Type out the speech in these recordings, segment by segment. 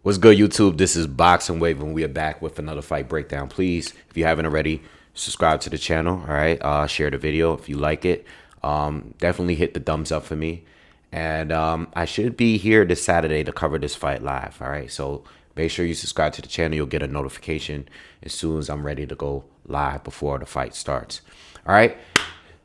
What's good, YouTube? This is Boxingwave, and we are back with another fight breakdown. Please, if you haven't already, subscribe to the channel. All right, share the video if you like it. Definitely hit the thumbs up for me. And I should be here this Saturday to cover this fight live. All right, so make sure you subscribe to the channel. You'll get a notification as soon as I'm ready to go live before the fight starts. All right.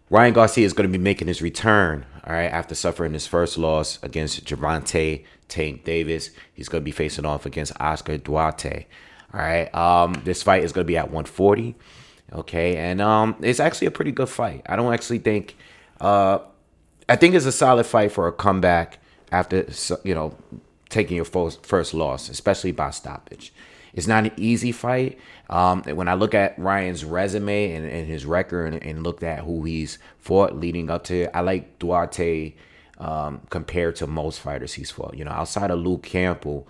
Ryan Garcia is going to be making his return, all right, after suffering his first loss against Duarte Tank Davis. He's going to be facing off against Oscar Duarte, all right. This fight is going to be at 140, okay, and it's actually a pretty good fight. I don't actually think, I think it's a solid fight for a comeback after, taking your first loss, especially by stoppage. It's not an easy fight. When I look at Ryan's resume and his record and looked at who he's fought leading up to it, I like Duarte compared to most fighters he's fought. You know, outside of Luke Campbell,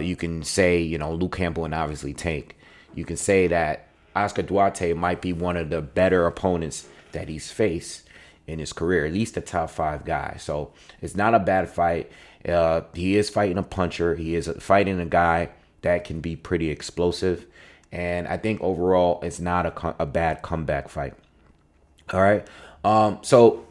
you can say, Luke Campbell and obviously Tank, you can say that Oscar Duarte might be one of the better opponents that he's faced in his career, at least the top 5 guy. So it's not a bad fight. He is fighting a puncher. He is fighting a guy that can be pretty explosive. And I think overall, it's not a bad comeback fight. All right. So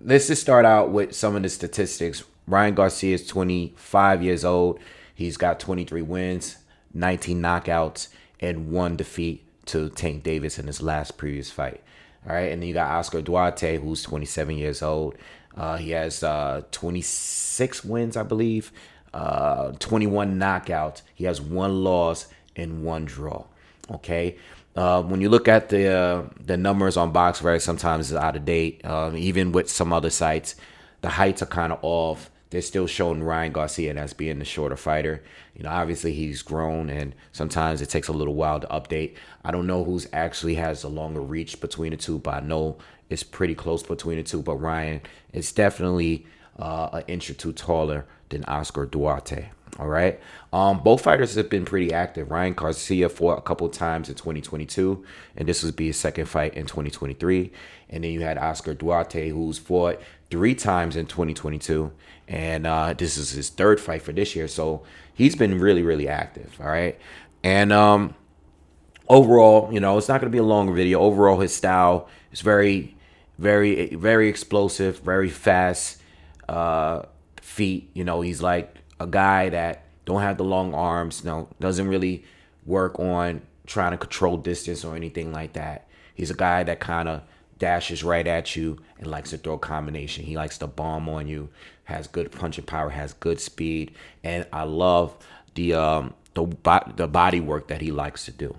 let's just start out with some of the statistics. Ryan Garcia is 25 years old. He's got 23 wins, 19 knockouts, and 1 defeat to Tank Davis in his last previous fight. All right. And then you got Oscar Duarte, who's 27 years old. He has 26 wins, I believe. 21 knockouts. He has 1 loss and 1 draw. Okay. When you look at the numbers on Boxingwave, sometimes it's out of date. Even with some other sites, the heights are kind of off. They're still showing Ryan Garcia as being the shorter fighter. Obviously he's grown, and sometimes it takes a little while to update. I don't know who's actually has a longer reach between the two, but I know it's pretty close between the two. But Ryan is definitely an inch or 2 taller than Oscar Duarte. All right. Both fighters have been pretty active. Ryan Garcia fought a couple times in 2022, and this would be his second fight in 2023. And then you had Oscar Duarte, who's fought 3 times in 2022, and this is his 3rd fight for this year. So he's been really, really active. All right. And overall, it's not going to be a long video. Overall, his style is very, very, very explosive, very fast. Feet. He's like a guy that don't have the long arms. Doesn't really work on trying to control distance or anything like that. He's a guy that kind of dashes right at you and likes to throw a combination. He likes to bomb on you, has good punching power, has good speed, and I love the body work that he likes to do.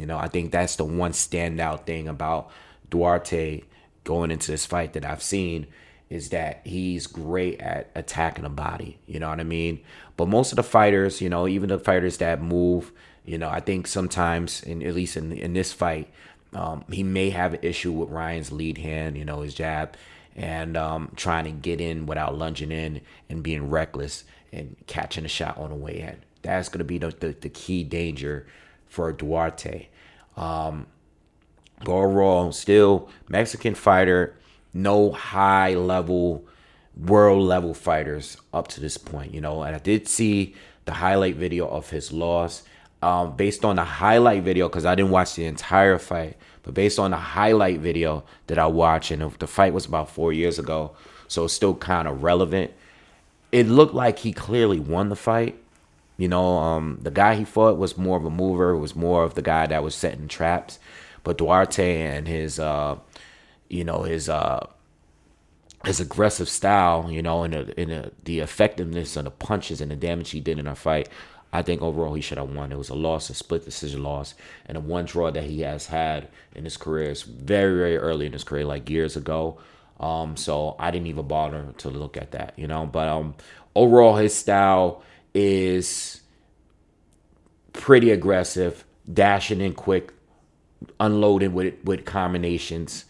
I think that's the one standout thing about Duarte going into this fight that I've seen, is that he's great at attacking the body. You know what I mean? But most of the fighters, even the fighters that move, I think sometimes, at least in this fight, he may have an issue with Ryan's lead hand, his jab, and trying to get in without lunging in and being reckless and catching a shot on the way in. That's going to be the key danger for Duarte. But overall, still Mexican fighter. No high-level, world-level fighters up to this point, And I did see the highlight video of his loss. Based on the highlight video, because I didn't watch the entire fight, but based on the highlight video that I watched, and the fight was about 4 years ago, so it's still kind of relevant. It looked like he clearly won the fight. The guy he fought was more of a mover, was more of the guy that was setting traps. But Duarte and his his aggressive style, and the effectiveness of the punches and the damage he did in our fight, I think overall he should have won. It was a loss, a split decision loss, and a 1 draw that he has had in his career. It's very, very early in his career, like years ago. So I didn't even bother to look at that, But overall, his style is pretty aggressive, dashing in quick, unloading with combinations.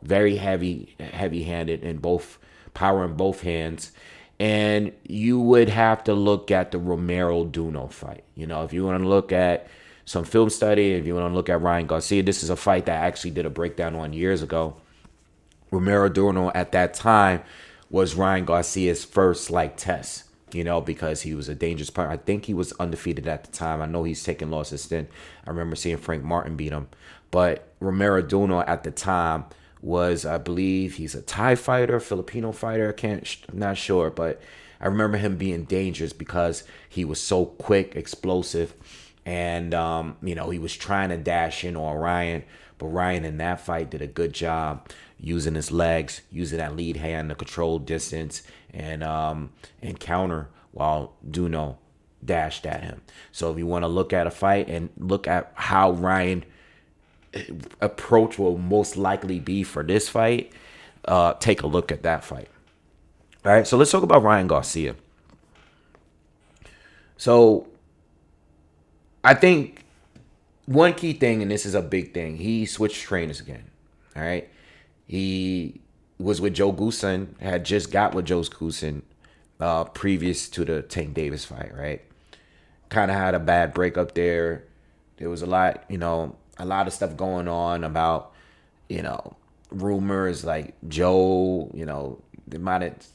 Very heavy-handed in both power in both hands. And you would have to look at the Romero Duno fight. If you want to look at some film study, if you want to look at Ryan Garcia, this is a fight that I actually did a breakdown on years ago. Romero Duno at that time was Ryan Garcia's first test. because he was a dangerous partner. I think he was undefeated at the time. I know he's taken losses since. I remember seeing Frank Martin beat him. But Romero Duno at the time was, I believe, he's a Thai fighter, Filipino fighter. I'm not sure. But I remember him being dangerous because he was so quick, explosive. And, he was trying to dash in on Ryan. But Ryan in that fight did a good job using his legs, using that lead hand to control distance and counter while Duno dashed at him. So if you want to look at a fight and look at how Ryan approach will most likely be for this fight, take a look at that fight. All right, so let's talk about Ryan Garcia. So I think one key thing, and this is a big thing, he switched trainers again. All right. He was with Joe Goosen, had just got with Joe Goosen previous to the Tank Davis fight, right? Kind of had a bad breakup there. There was a lot of stuff going on about, rumors like Joe, they might have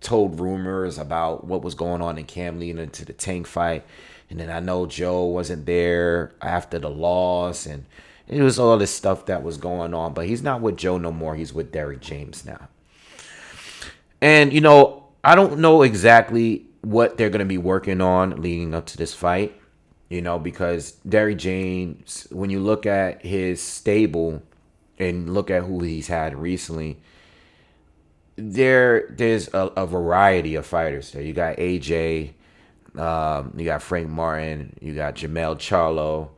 told rumors about what was going on in Cam leading into the Tank fight. And then I know Joe wasn't there after the loss, and it was all this stuff that was going on. But he's not with Joe no more. He's with Derrick James now. And, I don't know exactly what they're going to be working on leading up to this fight, because Derrick James, when you look at his stable and look at who he's had recently, there's a variety of fighters there. You got AJ, you got Frank Martin, you got Jamel Charlo,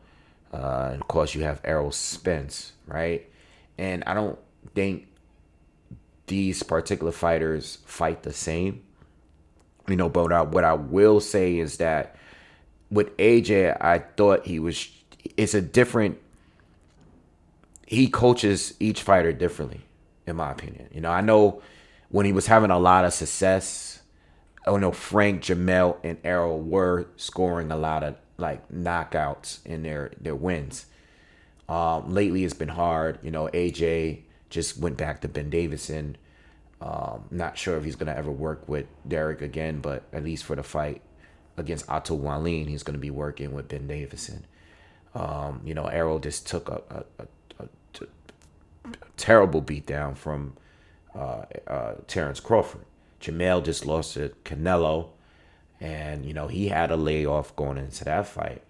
and of course you have Errol Spence, right? And I don't think these particular fighters fight the same, but what I will say is that with AJ, I thought he coaches each fighter differently, in my opinion. I know when he was having a lot of success, I know Frank, Jamel, and Errol were scoring a lot of knockouts in their wins. Lately, it's been hard. AJ just went back to Ben Davison. Not sure if he's gonna ever work with Derrick again, but at least for the fight against Otto Wallin, he's gonna be working with Ben Davison. Errol just took a terrible beatdown from Terrence Crawford. Jamel just lost to Canelo, and he had a layoff going into that fight.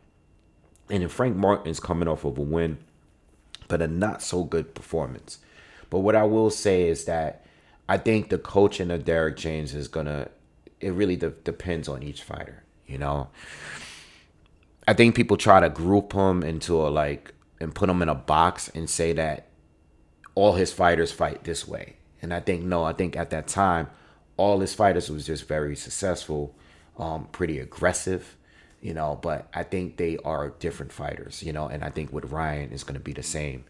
And then Frank Martin's coming off of a win, but a not so good performance. But what I will say is that I think the coaching of Derrick James is it really depends on each fighter. I think people try to group him into and put him in a box and say that all his fighters fight this way. And I think no. I think at that time, all his fighters was just very successful, pretty aggressive, but I think they are different fighters, and I think with Ryan is going to be the same.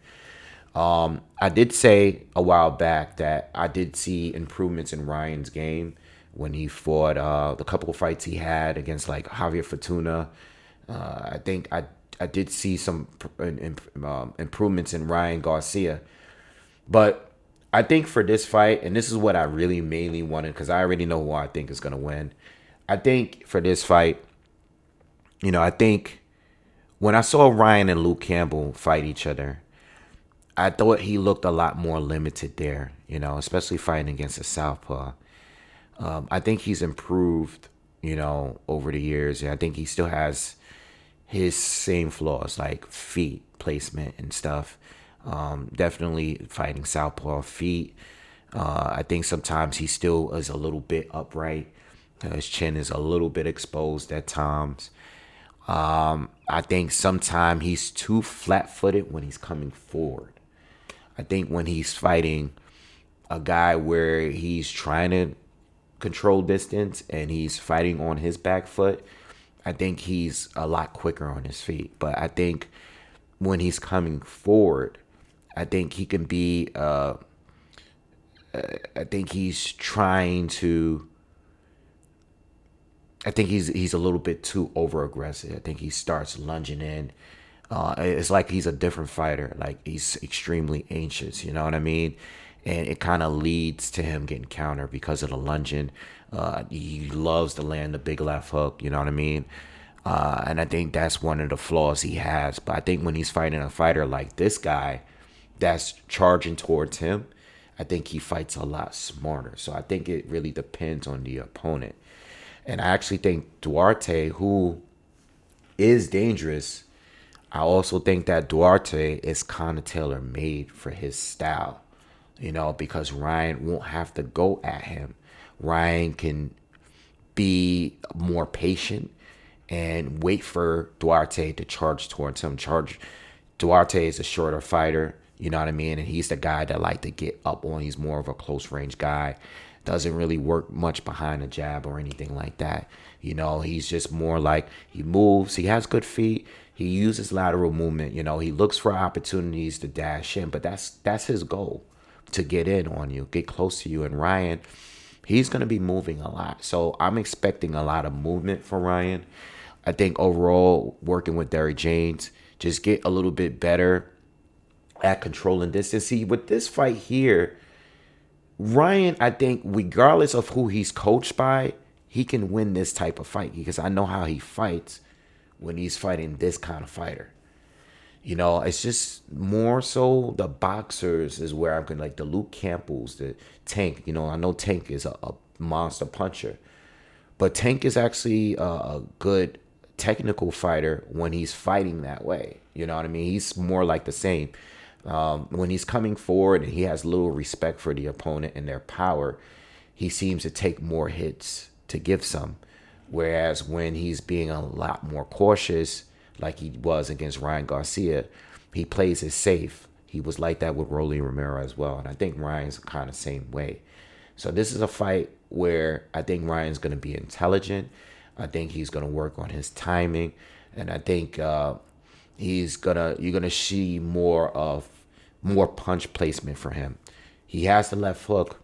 I did say a while back that I did see improvements in Ryan's game when he fought the couple of fights he had against Javier Fortuna. I think I did see some improvements in Ryan Garcia, but I think for this fight, and this is what I really mainly wanted because I already know who I think is going to win. I think for this fight, I think when I saw Ryan and Luke Campbell fight each other, I thought he looked a lot more limited there, especially fighting against a southpaw. I think he's improved, over the years. I think he still has his same flaws, like feet placement and stuff. Definitely fighting southpaw feet. I think sometimes he still is a little bit upright. His chin is a little bit exposed at times. I think sometimes he's too flat-footed when he's coming forward. I think when he's fighting a guy where he's trying to control distance and he's fighting on his back foot, I think he's a lot quicker on his feet. But I think when he's coming forward, I think he can be I think he's trying to I think he's a little bit too over aggressive. I think he starts lunging in. It's like he's a different fighter. Like he's extremely anxious, you know what I mean? and it kind of leads to him getting countered because of the lunging. He loves to land the big left hook, you know what I mean? And I think that's one of the flaws he has. But I think when he's fighting a fighter like this guy that's charging towards him, I think he fights a lot smarter. So I think it really depends on the opponent. And I actually think Duarte, who is dangerous, I also think that Duarte is kind of tailor-made for his style, because Ryan won't have to go at him. Ryan can be more patient and wait for Duarte to charge towards him. Duarte is a shorter fighter, you know what I mean? And he's the guy that like to get up on. He's more of a close range guy. Doesn't really work much behind a jab or anything like that. He's just more like he moves. He has good feet. He uses lateral movement. He looks for opportunities to dash in, but that's his goal, to get in on you, get close to you. And Ryan, he's going to be moving a lot. So I'm expecting a lot of movement for Ryan. I think overall, working with Derrick James, just get a little bit better at controlling distance. See, with this fight here, Ryan, I think regardless of who he's coached by, he can win this type of fight because I know how he fights when he's fighting this kind of fighter. It's just more so the boxers is where I'm going to like the Luke Campbells, the Tank. I know Tank is a monster puncher, but Tank is actually a good technical fighter when he's fighting that way. You know what I mean? He's more like the same. When he's coming forward and he has little respect for the opponent and their power, he seems to take more hits to give some. Whereas when he's being a lot more cautious, like he was against Ryan Garcia, he plays it safe. He was like that with Rolly Romero as well. And I think Ryan's kind of same way. So this is a fight where I think Ryan's going to be intelligent. I think he's going to work on his timing. And I think you're gonna see more punch placement for him. He has the left hook,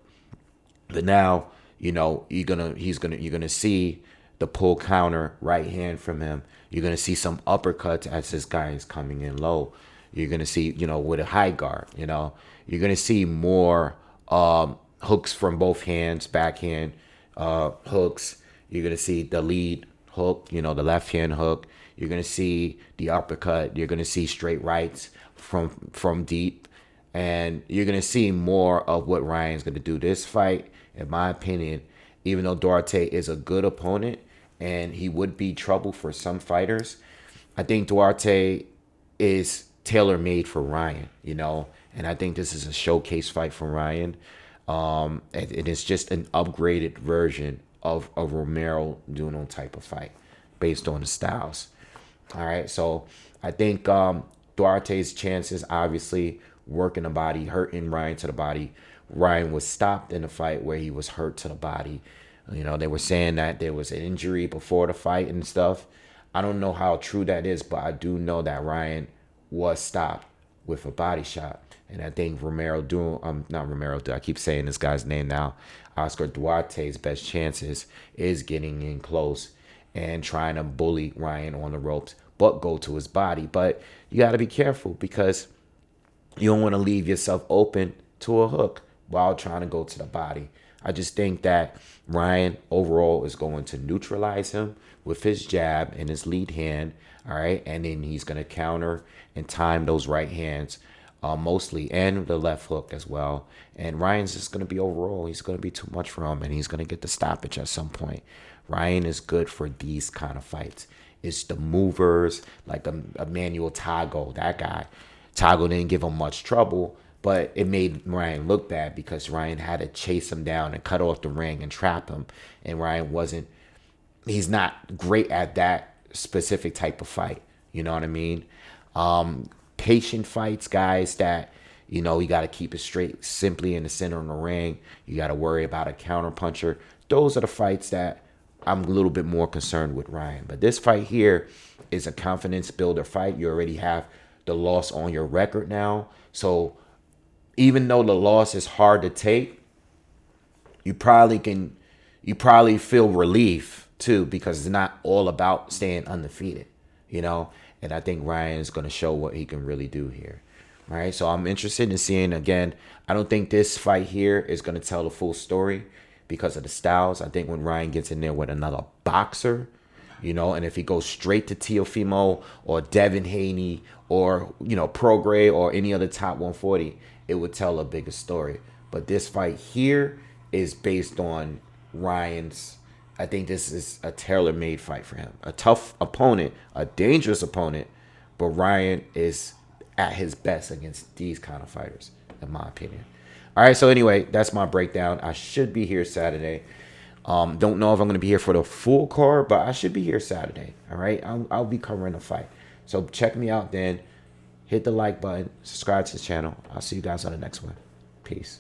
but now you're gonna see the pull counter right hand from him. You're gonna see some uppercuts as this guy is coming in low. You're gonna see with a high guard. You're gonna see more hooks from both hands, backhand hooks. You're gonna see the lead hook, the left hand hook. You're going to see the uppercut. You're going to see straight rights from deep. And you're going to see more of what Ryan's going to do. This fight, in my opinion, even though Duarte is a good opponent and he would be trouble for some fighters, I think Duarte is tailor-made for Ryan, And I think this is a showcase fight for Ryan. It is just an upgraded version of a Romero Duno type of fight based on the styles. All right, so I think Duarte's chances, obviously, working the body, hurting Ryan to the body. Ryan was stopped in the fight where he was hurt to the body. They were saying that there was an injury before the fight and stuff. I don't know how true that is, but I do know that Ryan was stopped with a body shot. And I think I keep saying this guy's name now. Oscar Duarte's best chances is getting in close and trying to bully Ryan on the ropes, but go to his body. But you got to be careful because you don't want to leave yourself open to a hook while trying to go to the body. I just think that Ryan overall is going to neutralize him with his jab and his lead hand, all right? And then he's going to counter and time those right hands mostly, and the left hook as well. And Ryan's just going to be overall, he's going to be too much for him, and he's going to get the stoppage at some point. Ryan is good for these kind of fights. It's the movers, like Emmanuel Tago, that guy. Tago didn't give him much trouble, but it made Ryan look bad because Ryan had to chase him down and cut off the ring and trap him. And Ryan he's not great at that specific type of fight. You know what I mean? Patient fights, guys that, you got to keep it straight, simply in the center of the ring. You got to worry about a counter puncher. Those are the fights that I'm a little bit more concerned with Ryan. But this fight here is a confidence builder fight. You already have the loss on your record now. So even though the loss is hard to take, you probably feel relief too, because it's not all about staying undefeated, And I think Ryan is going to show what he can really do here. All right, so I'm interested in seeing again. I don't think this fight here is going to tell the full story because of the styles. I think when Ryan gets in there with another boxer, you know, and if he goes straight to Teofimo or Devin Haney or, you know, Prograis or any other top 140, it would tell a bigger story. But this fight here is based on Ryan's. I think this is a tailor-made fight for him. A tough opponent, a dangerous opponent, but Ryan is at his best against these kind of fighters, in my opinion. All right, so anyway, that's my breakdown. I should be here Saturday. Don't know if I'm going to be here for the full card, but I should be here Saturday. All right, I'll be covering the fight. So check me out then. Hit the like button. Subscribe to the channel. I'll see you guys on the next one. Peace.